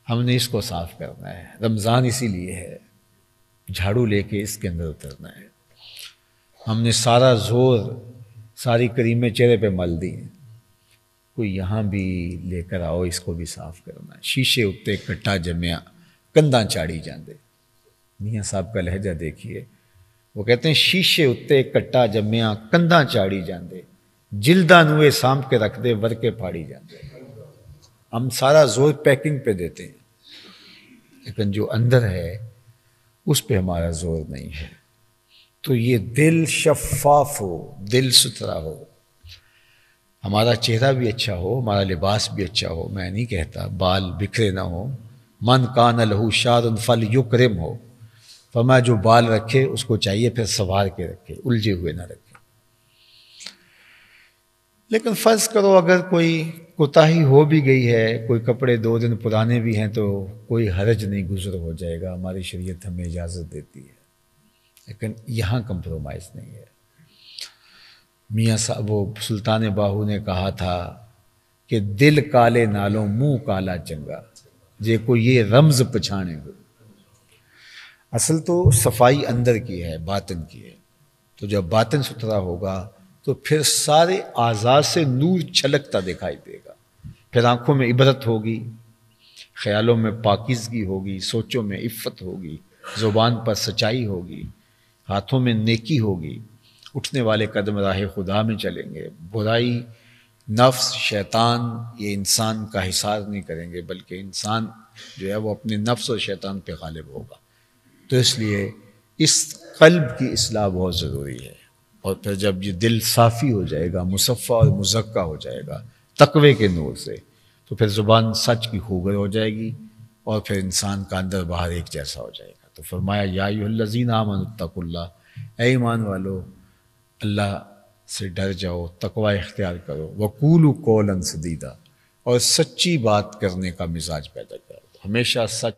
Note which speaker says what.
Speaker 1: ہم نے اس کو صاف کرنا ہے۔ رمضان اسی لیے ہے، جھاڑو لے کے اس کے اندر اترنا ہے۔ ہم نے سارا زور، ساری کریمیں چہرے پہ مل دی ہیں، کوئی یہاں بھی لے کر آؤ، اس کو بھی صاف کرنا ہے۔ شیشے اتے کٹا جمیا کندھاں چاڑی جاندے، میاں صاحب کا لہجہ دیکھیے، وہ کہتے ہیں شیشے اتے کٹا جمیا کندھاں چاڑی جاندے، جلداں نوے سانپ کے رکھ دے ورکے پھاڑی جاندے۔ ہم سارا زور پیکنگ پہ دیتے ہیں، لیکن جو اندر ہے اس پہ ہمارا زور نہیں ہے۔ تو یہ دل شفاف ہو، دل ستھرا ہو، ہمارا چہرہ بھی اچھا ہو، ہمارا لباس بھی اچھا ہو۔ میں نہیں کہتا بال بکھرے نہ ہو، من کان لہو شار فلیکرم ہو، فرمایا جو بال رکھے اس کو چاہیے پھر سنوار کے رکھے، الجھے ہوئے نہ رکھے۔ لیکن فرض کرو اگر کوئی کوتاہی ہو بھی گئی ہے، کوئی کپڑے 2 دن پرانے بھی ہیں، تو کوئی حرج نہیں، گزر ہو جائے گا، ہماری شریعت ہمیں اجازت دیتی ہے، لیکن یہاں کمپرومائز نہیں ہے۔ میاں صاحب وہ سلطان باہو نے کہا تھا کہ دل کالے نالوں منہ کالا چنگا، جے کو یہ رمز پچھانے ہو۔ اصل تو صفائی اندر کی ہے، باطن کی ہے۔ تو جب باطن ستھرا ہوگا تو پھر سارے اعضاء سے نور چھلکتا دکھائی دے گا، پھر آنکھوں میں عبرت ہوگی، خیالوں میں پاکیزگی ہوگی، سوچوں میں عفت ہوگی، زبان پر سچائی ہوگی، ہاتھوں میں نیکی ہوگی، اٹھنے والے قدم راہ خدا میں چلیں گے۔ برائی، نفس، شیطان یہ انسان کا حصار نہیں کریں گے، بلکہ انسان جو ہے وہ اپنے نفس اور شیطان پہ غالب ہوگا۔ تو اس لیے اس قلب کی اصلاح بہت ضروری ہے، اور پھر جب یہ دل صافی ہو جائے گا، مصفہ اور مزکہ ہو جائے گا تقوی کے نور سے، تو پھر زبان سچ کی خوگر ہو جائے گی، اور پھر انسان کا اندر باہر ایک جیسا ہو جائے گا۔ تو فرمایا یا ایھا الذین آمنوا اتقوا اللہ، اے ایمان والو اللہ سے ڈر جاؤ، تقوی اختیار کرو، وقولوا قولا سدیدا، اور سچی بات کرنے کا مزاج پیدا کرو، ہمیشہ سچ